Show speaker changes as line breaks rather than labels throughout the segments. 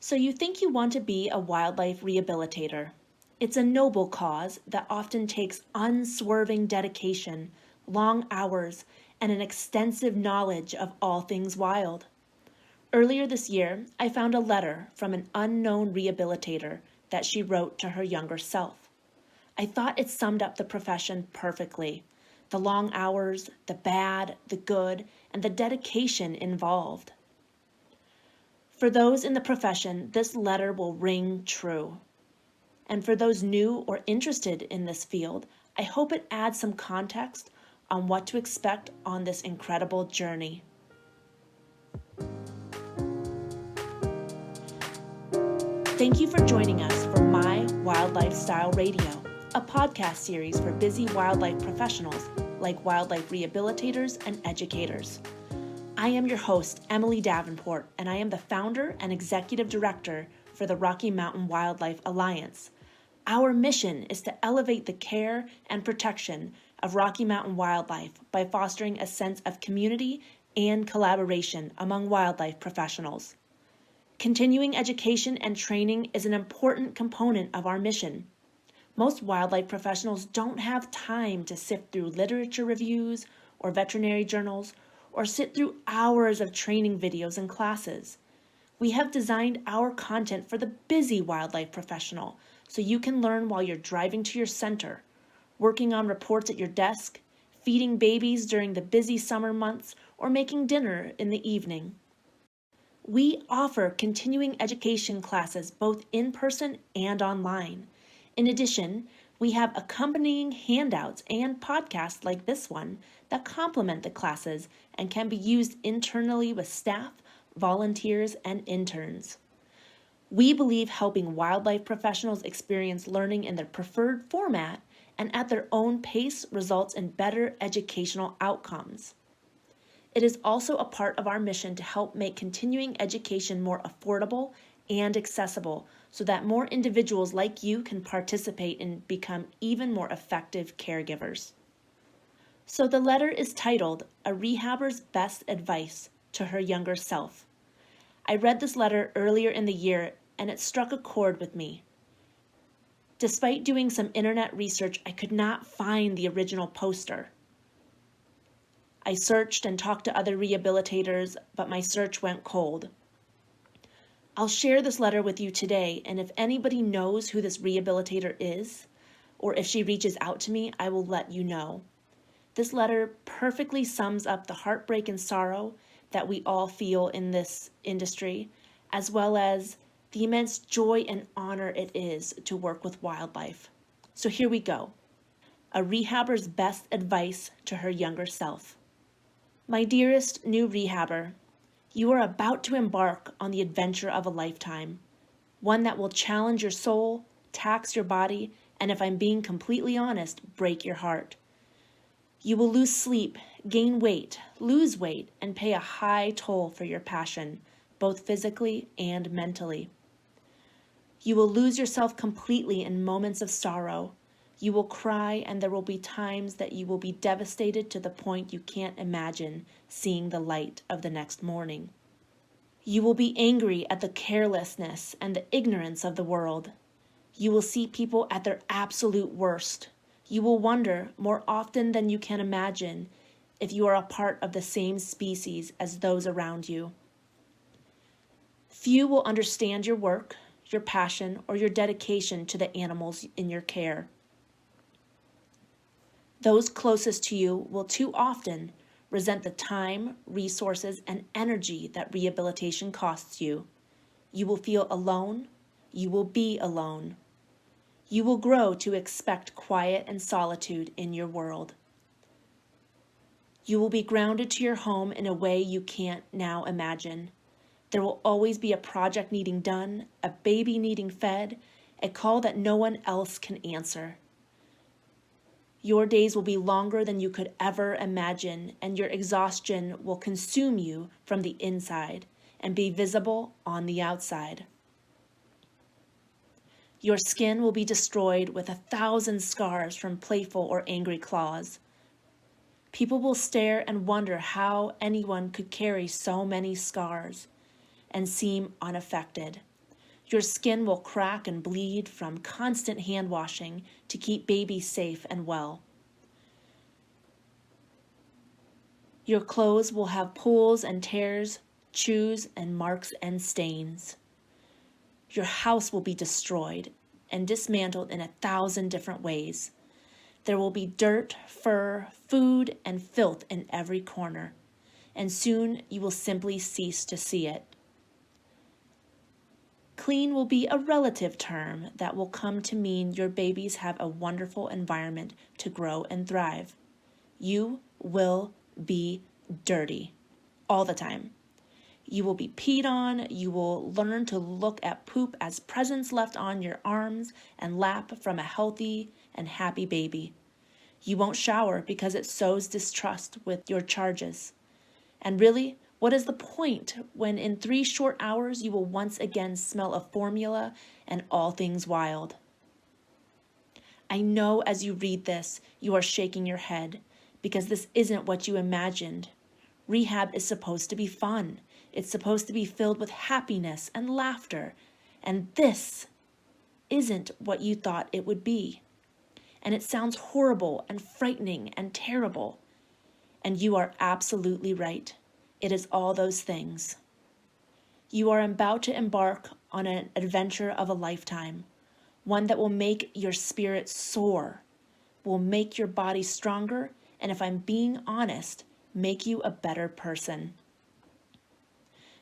So you think you want to be a wildlife rehabilitator. It's a noble cause that often takes unswerving dedication, long hours, and an extensive knowledge of all things wild. Earlier this year, I found a letter from an unknown rehabilitator that she wrote to her younger self. I thought it summed up the profession perfectly. The long hours, the bad, the good, and the dedication involved. For those in the profession, this letter will ring true. And for those new or interested in this field, I hope it adds some context on what to expect on this incredible journey. Thank you for joining us for My Wildlife Style Radio, a podcast series for busy wildlife professionals like wildlife rehabilitators and educators. I am your host, Emily Davenport, and I am the founder and executive director for the Rocky Mountain Wildlife Alliance. Our mission is to elevate the care and protection of Rocky Mountain wildlife by fostering a sense of community and collaboration among wildlife professionals. Continuing education and training is an important component of our mission. Most wildlife professionals don't have time to sift through literature reviews or veterinary journals or sit through hours of training videos and classes. We have designed our content for the busy wildlife professional so you can learn while you're driving to your center, working on reports at your desk, feeding babies during the busy summer months, or making dinner in the evening. We offer continuing education classes both in person and online. In addition, we have accompanying handouts and podcasts like this one that complement the classes and can be used internally with staff, volunteers, and interns. We believe helping wildlife professionals experience learning in their preferred format and at their own pace results in better educational outcomes. It is also a part of our mission to help make continuing education more affordable and accessible so that more individuals like you can participate and become even more effective caregivers. So the letter is titled, A Rehabber's Best Advice to Her Younger Self. I read this letter earlier in the year and it struck a chord with me. Despite doing some internet research, I could not find the original poster. I searched and talked to other rehabilitators, but my search went cold. I'll share this letter with you today, and if anybody knows who this rehabilitator is, or if she reaches out to me, I will let you know. This letter perfectly sums up the heartbreak and sorrow that we all feel in this industry, as well as the immense joy and honor it is to work with wildlife. So here we go. A rehabber's best advice to her younger self. My dearest new rehabber, you are about to embark on the adventure of a lifetime, one that will challenge your soul, tax your body, and if I'm being completely honest, break your heart. You will lose sleep, gain weight, lose weight, and pay a high toll for your passion, both physically and mentally. You will lose yourself completely in moments of sorrow. You will cry, and there will be times that you will be devastated to the point you can't imagine seeing the light of the next morning. You will be angry at the carelessness and the ignorance of the world. You will see people at their absolute worst. You will wonder, more often than you can imagine, if you are a part of the same species as those around you. Few will understand your work, your passion, or your dedication to the animals in your care. Those closest to you will too often resent the time, resources, and energy that rehabilitation costs you. You will feel alone. You will be alone. You will grow to expect quiet and solitude in your world. You will be grounded to your home in a way you can't now imagine. There will always be a project needing done, a baby needing fed, a call that no one else can answer. Your days will be longer than you could ever imagine, and your exhaustion will consume you from the inside and be visible on the outside. Your skin will be destroyed with 1,000 scars from playful or angry claws. People will stare and wonder how anyone could carry so many scars and seem unaffected. Your skin will crack and bleed from constant hand washing to keep babies safe and well. Your clothes will have pulls and tears, chews and marks and stains. Your house will be destroyed and dismantled in 1,000 different ways. There will be dirt, fur, food, and filth in every corner, and soon you will simply cease to see it. Clean will be a relative term that will come to mean your babies have a wonderful environment to grow and thrive. You will be dirty all the time. You will be peed on. You will learn to look at poop as presents left on your arms and lap from a healthy and happy baby. You won't shower because it sows distrust with your charges. And really, what is the point when in 3 short hours you will once again smell of formula and all things wild? I know as you read this, you are shaking your head because this isn't what you imagined. Rehab is supposed to be fun. It's supposed to be filled with happiness and laughter. And this isn't what you thought it would be. And it sounds horrible and frightening and terrible. And you are absolutely right. It is all those things. You are about to embark on an adventure of a lifetime, one that will make your spirit soar, will make your body stronger, and if I'm being honest, make you a better person.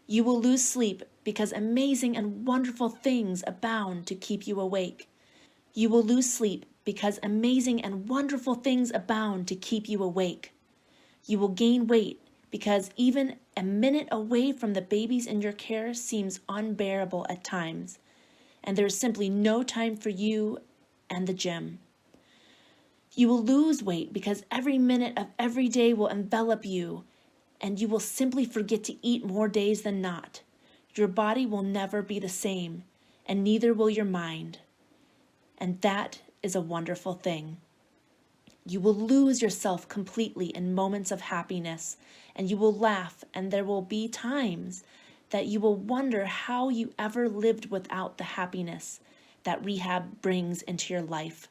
You will lose sleep because amazing and wonderful things abound to keep you awake. You will lose sleep because amazing and wonderful things abound to keep you awake. You will gain weight because even a minute away from the babies in your care seems unbearable at times, and there is simply no time for you and the gym. You will lose weight because every minute of every day will envelop you, and you will simply forget to eat more days than not. Your body will never be the same, and neither will your mind. And that is a wonderful thing. You will lose yourself completely in moments of happiness, and you will laugh, and there will be times that you will wonder how you ever lived without the happiness that rehab brings into your life.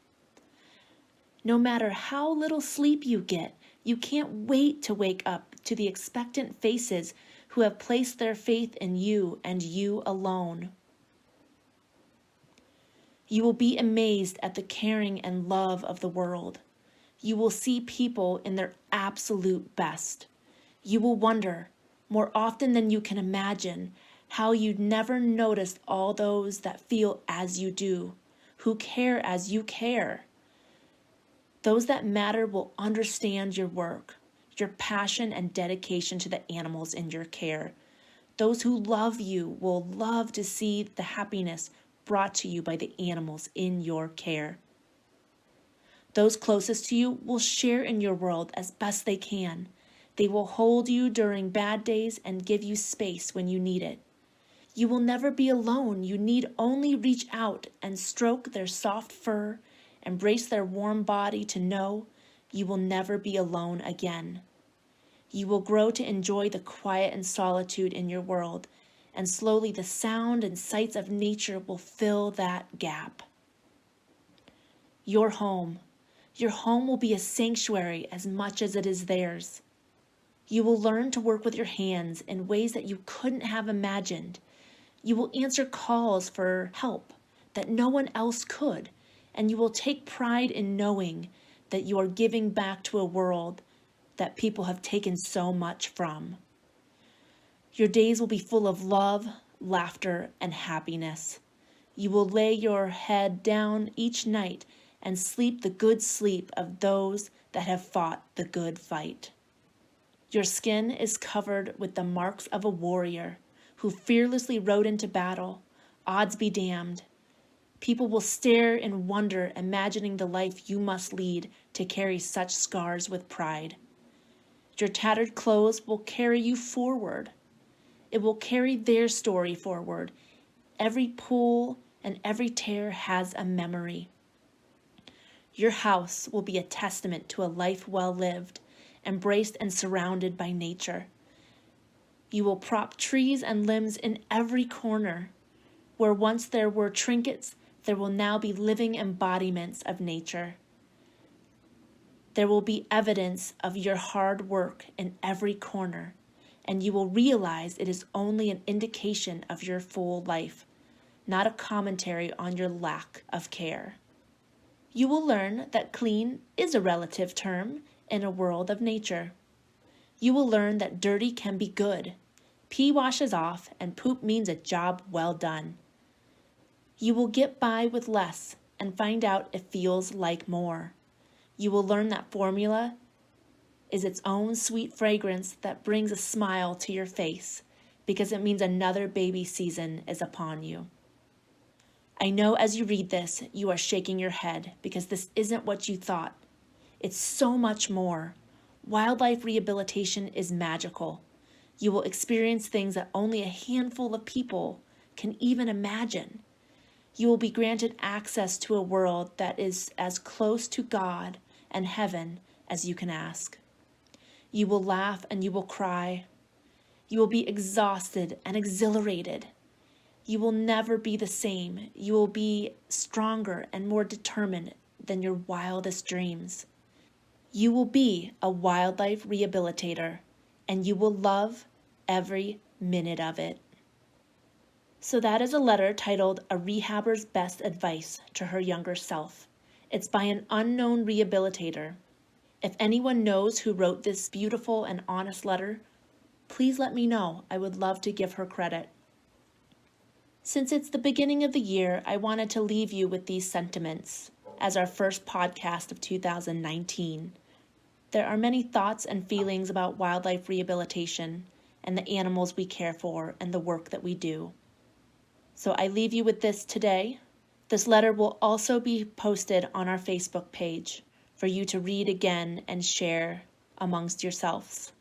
No matter how little sleep you get, you can't wait to wake up to the expectant faces who have placed their faith in you and you alone. You will be amazed at the caring and love of the world. You will see people in their absolute best. You will wonder, more often than you can imagine, how you'd never noticed all those that feel as you do, who care as you care. Those that matter will understand your work, your passion and dedication to the animals in your care. Those who love you will love to see the happiness brought to you by the animals in your care. Those closest to you will share in your world as best they can. They will hold you during bad days and give you space when you need it. You will never be alone. You need only reach out and stroke their soft fur, embrace their warm body to know you will never be alone again. You will grow to enjoy the quiet and solitude in your world, and slowly the sound and sights of nature will fill that gap. Your home will be a sanctuary as much as it is theirs. You will learn to work with your hands in ways that you couldn't have imagined. You will answer calls for help that no one else could, and you will take pride in knowing that you are giving back to a world that people have taken so much from. Your days will be full of love, laughter, and happiness. You will lay your head down each night and sleep the good sleep of those that have fought the good fight. Your skin is covered with the marks of a warrior who fearlessly rode into battle. Odds be damned. People will stare in wonder, imagining the life you must lead to carry such scars with pride. Your tattered clothes will carry you forward. It will carry their story forward. Every pull and every tear has a memory. Your house will be a testament to a life well lived, embraced and surrounded by nature. You will prop trees and limbs in every corner. Where once there were trinkets, there will now be living embodiments of nature. There will be evidence of your hard work in every corner, and you will realize it is only an indication of your full life, not a commentary on your lack of care. You will learn that clean is a relative term in a world of nature. You will learn that dirty can be good. Pee washes off and poop means a job well done. You will get by with less and find out it feels like more. You will learn that formula is its own sweet fragrance that brings a smile to your face because it means another baby season is upon you. I know as you read this, you are shaking your head because this isn't what you thought. It's so much more. Wildlife rehabilitation is magical. You will experience things that only a handful of people can even imagine. You will be granted access to a world that is as close to God and heaven as you can ask. You will laugh and you will cry. You will be exhausted and exhilarated. You will never be the same. You will be stronger and more determined than your wildest dreams. You will be a wildlife rehabilitator, and you will love every minute of it. So that is a letter titled A Rehabber's Best Advice to Her Younger Self. It's by an unknown rehabilitator. If anyone knows who wrote this beautiful and honest letter, please let me know. I would love to give her credit. Since it's the beginning of the year, I wanted to leave you with these sentiments as our first podcast of 2019. There are many thoughts and feelings about wildlife rehabilitation and the animals we care for and the work that we do. So I leave you with this today. This letter will also be posted on our Facebook page for you to read again and share amongst yourselves.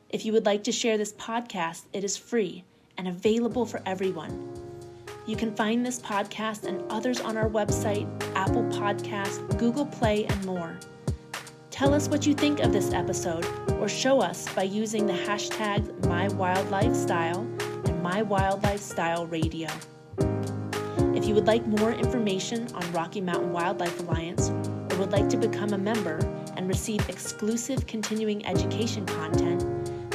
If you would like to share this podcast, it is free and available for everyone. You can find this podcast and others on our website, Apple Podcasts, Google Play, and more. Tell us what you think of this episode or show us by using the hashtags MyWildlifeStyle and MyWildlifeStyleRadio. If you would like more information on Rocky Mountain Wildlife Alliance or would like to become a member and receive exclusive continuing education content,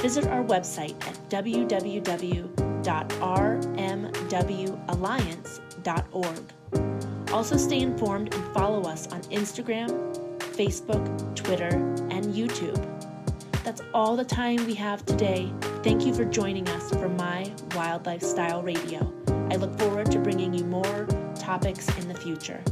visit our website at www.rmwalliance.org. Also stay informed and follow us on Instagram, Facebook, Twitter, and YouTube. That's all the time we have today. Thank you for joining us for My Wildlife Style Radio. I look forward to bringing you more topics in the future.